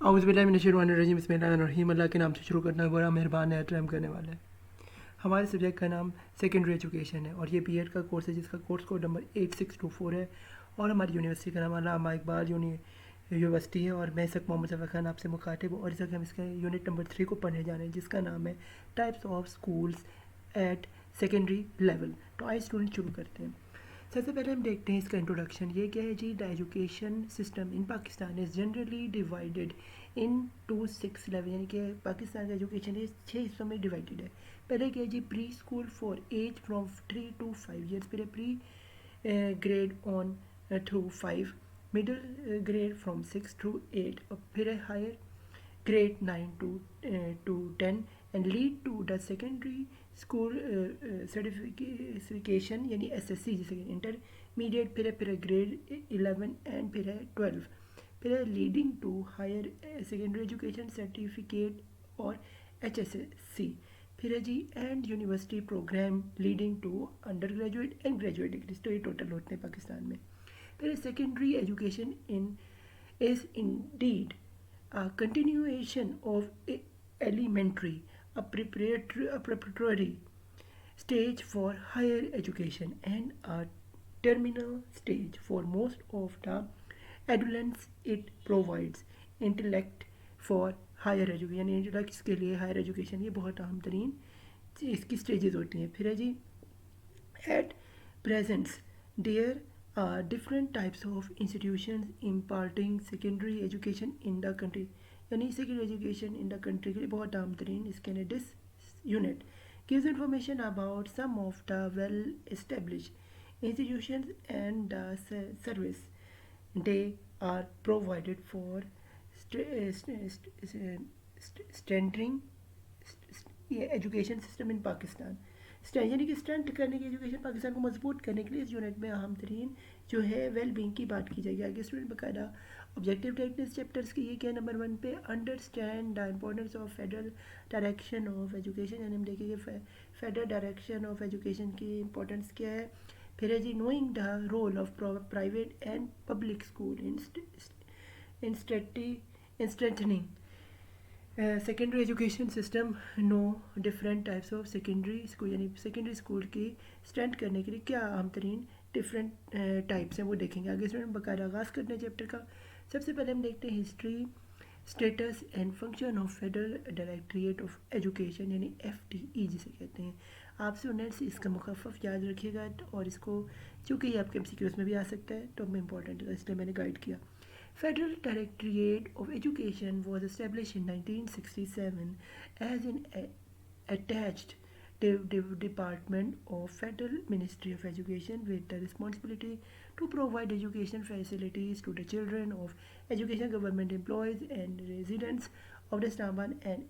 औज़ुबिल्लाहि बिस्मिल्लाहिर्रहमानिर्रहीम। अल्लाह के नाम से शुरू करना बड़ा मेहरबान है, रहम करने वाला है। हमारे सब्जेक्ट का नाम सेकेंडरी एजुकेशन है और ये बीएड का कोर्स है जिसका कोर्स कोड नंबर 8624 है और हमारी यूनिवर्सिटी का नाम अल्लामा इकबाल यूनिवर्सिटी है और मैं सक मोहम्मद सफ़ा खान आपसे मुखातिब हूँ और इस वक्त हम इसका यूनिट नंबर 3 को पढ़ने जा रहे हैं जिसका नाम है types of schools at secondary level. तो आइए स्टूडेंट शुरू करते हैं। सबसे पहले हम देखते हैं इसका इंट्रोडक्शन। ये क्या है जी? The education system in Pakistan is generally divided into 6 level, यानी कि पाकिस्तान का एजुकेशन ये 6 हिस्सों में डिवाइडेड है। पहले क्या है जी? Pre school for age from 3 to 5 years, फिर pre grade one through 5, middle grade from 6 to 8 और फिर higher grade 9 to 10 and lead to the secondary school certification यानी SSC जिसे इंटरमीडिएट, फिर ग्रेड 11 एंड फिर 12, फिर leading to higher secondary education certificate और HSC, फिर है जी and university programme leading to undergraduate and graduate degrees. तो ये टोटल होते हैं पाकिस्तान में। फिर secondary education in is indeed a continuation of elementary, a preparatory stage for higher education and a terminal stage for most of the adolescents. It provides intellect for higher education, यानी intellect के लिए higher education ये बहुत अहम तरीन इसकी stages होती हैं। फिर है जी at present there are different types of institutions imparting secondary education in the country, यानी secondary education in the country के लिए बहुत आम तरीन इसके लिए this unit gives information about some of the well established institutions and the service they are provided for strengthening education system in Pakistan. यानी कि स्ट्रेंथ करने की एजुकेशन पाकिस्तान को मजबूत करने के लिए इस यूनिट में अहम तरीन जो है वेल बींग की बात की जाएगी। आगे स्टूडेंट बकायदा ऑब्जेक्टिव टेक्निक्स चैप्टर्स की ये क्या नंबर 1 पे understand the importance of federal direction of education, यानी हम देखेंगे फेडरल डायरेक्शन ऑफ एजुकेशन की इंपॉर्टेंस क्या है। फिर है जी knowing the role of private and public school in strengthening secondary education system. Know different types of secondary school, यानी सेकेंडरी स्कूल की स्ट्रेंथ करने के लिए क्या अहम तरीन डिफरेंट टाइप्स हैं वो देखेंगे। आगे स्टूडेंट बाकायदा आगाज़ करते हैं चैप्टर का। सबसे पहले हम देखते हैं history, status and function of federal directorate of education, यानी FDE जिसे कहते हैं। आप स्टूडेंट्स इसका मुखफ़फ़ याद रखिएगा और इसको चूँकि ये आपके MCQs में भी आ सकता है तो हमें इंपॉर्टेंट है इसलिए मैंने गाइड किया। Federal Directorate of Education was established in 1967 as an attached department of Federal Ministry of Education with the responsibility to provide education facilities to the children of education government employees and residents of the Islamabad and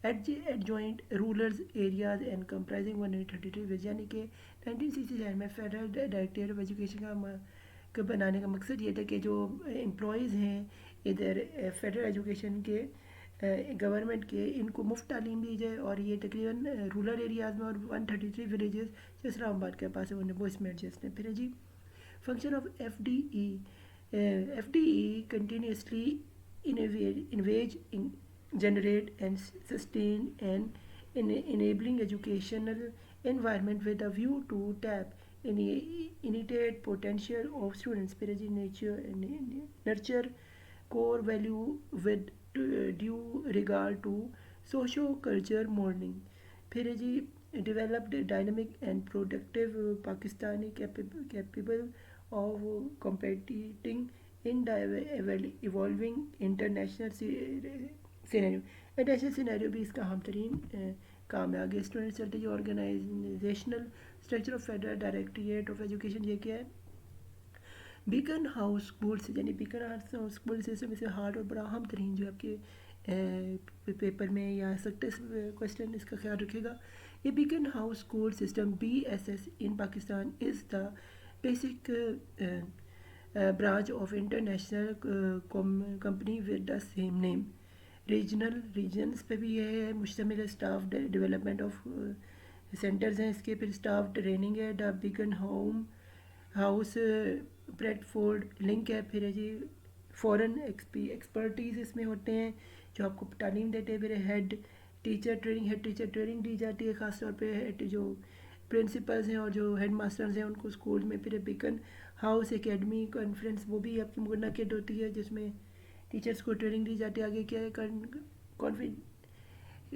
adjoint rural areas and comprising 133 villages, यानी कि 1967 में federal directorate of education का बनाने का मकसद ये था कि जो एम्प्लॉयज़ हैं इधर फेडरल एजुकेशन के गवर्नमेंट के इनको मुफ्त तालीम दी जाए और ये तकरीबन रूरल एरियाज़ में और 133 विलेजेस जो इस्लामाबाद के पास है उन्हें वो इसमें एडजस्ट हैं। फिर है जी function of FDE continuously innovate in generate and sustain and enabling educational environment with a view to tap innate potential of students, फिर जी nurture core value with due regard to socio-culture modeling, फिर जी developed dynamic and productive Pakistani capable of competing in the evolving international scenario। International scenario भी इसका अहम तरीन काम है। आगे student चलते हैं organizational structure of federal directorate of education ये क्या है? बीकन हाउस स्कूल्स, यानी बीकन हाउस स्कूल सिस्टम इसे हार्ड और बड़ा अहम तरीन जो आपके पेपर में या आ सकते क्वेश्चन इसका ख्याल रखेगा। ये Beaconhouse school system BSS in Pakistan is the basic branch of international company with the same name। Regions पे भी ये है मुश्तमिल स्टाफ डेवलपमेंट ऑफ सेंटर्स हैं इसके, फिर स्टाफ ट्रेनिंग है, द बिगन होम हाउस ब्रेडफोर्ड लिंक है, फिर है जी फ़ॉरेन एक्सपर्टीज़ इसमें होते हैं जो आपको तालीम देते हैं। फिर हेड टीचर ट्रेनिंग दी जाती है, ख़ासतौर पे हेड जो प्रिंसिपल्स हैं और जो हेड मास्टर्स हैं उनको स्कूल में। फिर बीकन हाउस एकेडमी कॉन्फ्रेंस वो भी आपकी मुनक़िद होती है जिसमें टीचर्स को ट्रेनिंग दी जाती है। आगे क्या है,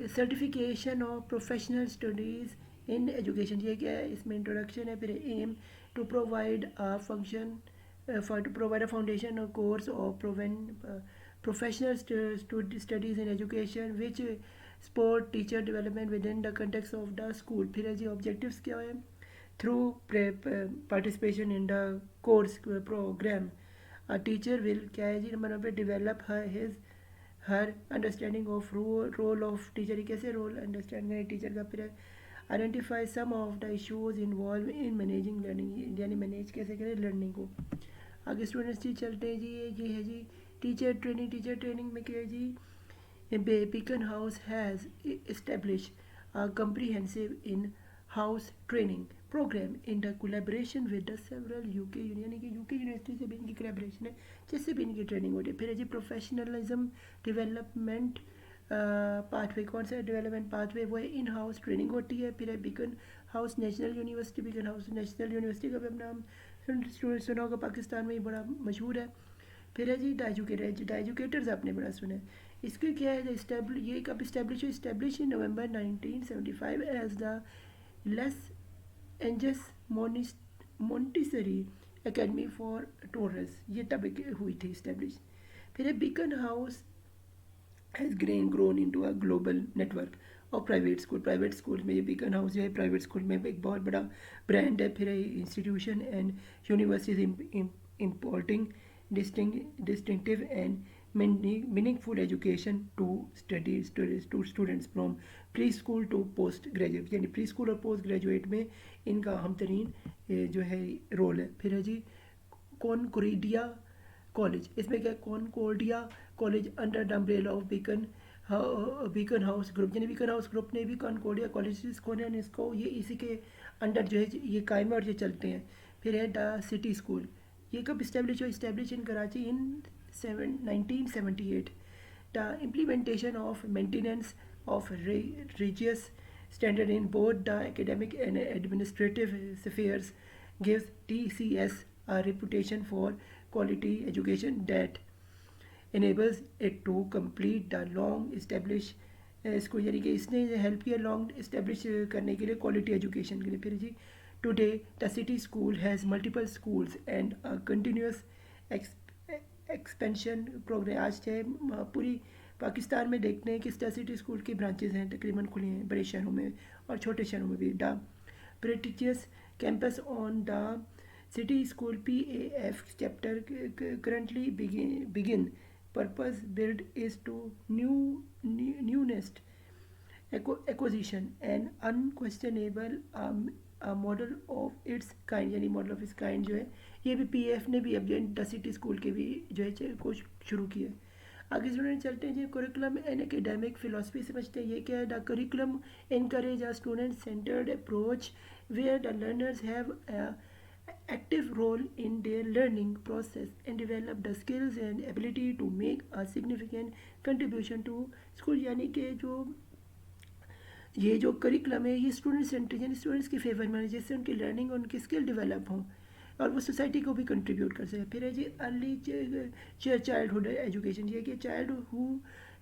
certification of professional studies in education, ये क्या है, इसमें इंट्रोडक्शन है। फिर aim to provide a function to provide a foundation or course of professional studies in education which support teacher development within the context of the school. फिर है जी objectives क्या है, through participation in the course program a teacher will क्या है जी number पे develop her understanding of role of teacher, कैसे role understand करें टीचर का। फिर identify some of the issues involve in managing learning, यानी मैनेज कैसे करें लर्निंग को। आगे स्टूडेंट्स जी चलते हैं जी, ये है जी टीचर ट्रेनिंग में क्या है जी, Beaconhouse has establish comprehensive in-house training program in the collaboration with the several UK यानी कि UK यूनिवर्सिटी से भी इनकी कोलेब्रेशन है जिससे भी इनकी ट्रेनिंग होती है। फिर है जी प्रोफेशनलिज्म डेवलपमेंट पाथवे, कौन सा डेवलपमेंट पाथवे, वो है इन हाउस ट्रेनिंग होती है। फिर है beacon house national university, beacon house national university का भी नाम सुना होगा, पाकिस्तान में ही बड़ा मशहूर है। फिर है जी द एजुकेटर्स आपने बड़ा सुना है। इसके क्या है ये कब establish in November 1975 as the Les Anges Montessori academy for toddlers, ये तब हुई थी इस्टेब्लिश। फिर है Beaconhouse has grown into a global network और प्राइवेट स्कूल में ये बीकन हाउस जो है प्राइवेट स्कूल में एक बहुत बड़ा ब्रांड है। फिर institution and universities importing distinctive and meaningful education to students from preschool to post graduate, यानी प्री स्कूल और पोस्ट ग्रेजुएट में इनका अहम तरीन जो है रोल है। फिर है जी कॉनकोर्डिया कॉलेज, इसमें क्या Concordia college under the umbrella of Beaconhouse group, यानी बीकन हाउस ग्रुप ने भी कॉनकोर्डिया कॉलेज खोले हैं इसको, ये इसी के अंडर जो है ये कायम और ये चलते हैं। फिर है द सिटी स्कूल, ये कब establish in Karachi in 1978। The implementation of maintenance of religious standard in both the academic and administrative spheres gives TCS a reputation for quality education that enables it to complete the long established इसको, यानी कि इसने help किया long establish करने के लिए quality education के लिए। फिर जी Today, the city school has multiple schools and a continuous expansion program। आज चाहे पूरी पाकिस्तान में देखते हैं कि सिटी स्कूल की ब्रांचेज हैं तकरीबन खुली हैं बड़े शहरों में और छोटे शहरों में भी। The prestigious campus on the City school PAF chapter currently begin purpose build is to newest acquisition and unquestionable model of its kind, यानी मॉडल ऑफ इट्स काइंड जो है ये भी PAF ने भी अब द सिटी स्कूल के भी जो है कोर्स शुरू किया। आगे स्टूडेंट चलते हैं जी करिकुलम एंड एकेडमिक फिलोसफी समझते हैं। ये क्या है, the curriculum encourage a student centered approach where the learners have active role in their learning process and develop the skills and ability to make a significant contribution to school, यानी कि ये जो curriculum है ये student centre यानी students के favour में जिससे उनकी लर्निंग और उनकी स्किल डेवलप हों और वो सोसाइटी को भी कंट्रीब्यूट कर सके। फिर है जी अर्ली चाइल्डहुड एजुकेशन, ये कि child who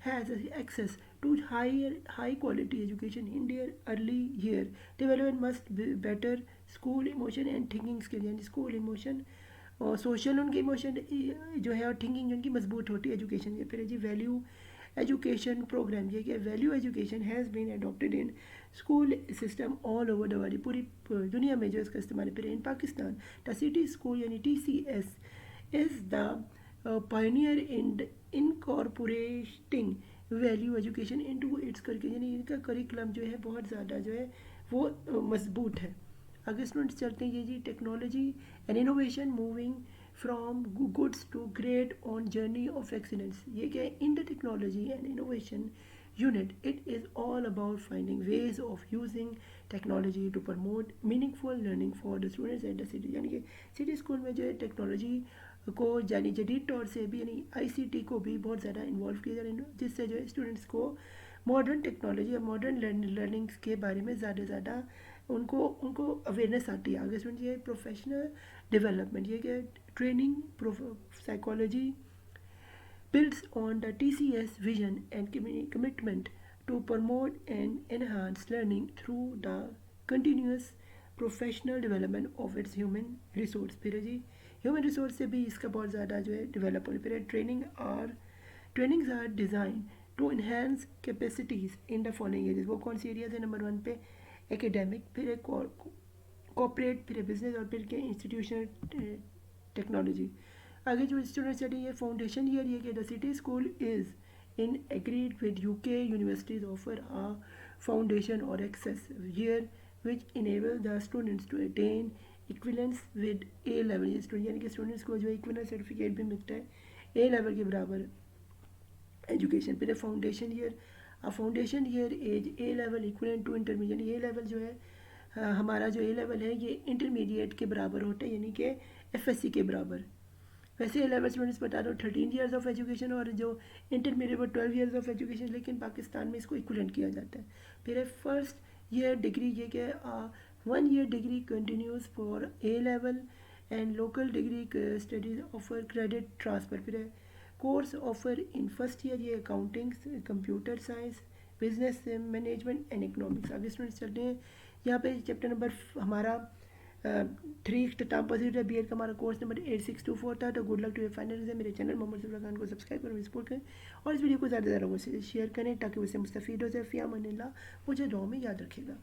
has access to high quality education in their early year development must better school emotion and thinking skill, यानी स्कूल इमोशन और सोशल उनकी इमोशन जो है और थिंकिंग उनकी मजबूत होती है एजुकेशन के। फिर है जी वैल्यू एजुकेशन प्रोग्राम, ये कि value education has been adopted in school system all over the world, पूरी दुनिया में जो इसका इस्तेमाल है। फिर इन पाकिस्तान द सिटी स्कूल यानी TCS is the pioneer in incorporating value education into its curriculum, यानी इनका करिकुलम जो है बहुत ज़्यादा जो है वो मजबूत है। आगे स्टूडेंट्स चलते हैं ये जी technology and innovation moving from goods to great on journey of excellence, ये क्या है in the technology and innovation unit it is all about finding ways of using technology to promote meaningful learning for the students and the city, यानी कि city school में जो है technology को यानी जदीद तौर से भी यानी आईसीटी को भी बहुत ज़्यादा इन्वॉल्व किया जा रहा है, जिससे जो है स्टूडेंट्स को मॉडर्न टेक्नोलॉजी और मॉडर्न लर्निंग्स के बारे में ज़्यादा से ज़्यादा उनको उनको अवेयरनेस आती है। आगे स्टूडेंट ये प्रोफेशनल डेवलपमेंट, ये क्या training psychology builds on the TCS vision and commitment to promote and enhance learning through the continuous professional development of its human resource. फिर है जी ह्यूमन रिसोर्स से भी इसका बहुत ज़्यादा जो है डेवलप हो। फिर है trainings are design to enhance capacities in the following areas. वो कौन सी एरियाज है? नंबर 1 पे एकेडमिक, फिर है कॉर्पोरेट, फिर है बिजनेस और फिर के इंस्टीट्यूशनल टेक्नोलॉजी। आगे जो स्टूडेंट स्टडी है फाउंडेशन ईयर ये कि the City school is in agreed with UK universities offer a foundation or access year which enable the students to attain equivalence with A level। ये student यानी कि students को जो इक्विवेलेंस सर्टिफिकेट भी मिलता है A लेवल के बराबर एजुकेशन। फिर foundation year, foundation year as A level equivalent to intermediate. ये लेवल जो है हमारा जो A लेवल है ये इंटरमीडिएट के बराबर होता है यानी कि FSC के बराबर। वैसे ए लेवल स्टूडेंट्स बता दो 13 ईयर्स ऑफ एजुकेशन और जो इंटरमीडिएट वो 12 ईयर्स ऑफ एजुकेशन, लेकिन पाकिस्तान में इसको इक्वलेंट किया जाता है। फिर है फर्स्ट ईयर डिग्री, ये क्या है 1 year degree continues for A level and local degree studies offer credit transfer. फिर है course offer in first year ये accounting, computer science, business management and economics. आगे स्टूडेंट्स चलते हैं यहाँ पे चैप्टर नंबर हमारा 3 इख्तिताम पसीर है BEd का हमारा कोर्स नंबर 8624 था। तो good luck to your final exam. मेरे चैनल मोहम्मद सफर खान को सब्सक्राइब करें, सपोर्ट करें और इस वीडियो को ज़्यादा से ज़्यादा लोगों से शेयर करें ताकि उससे मुस्तफ़ीद हो जाए। फ़िया अमान अल्लाह, मुझे दुआ में याद रखेगा।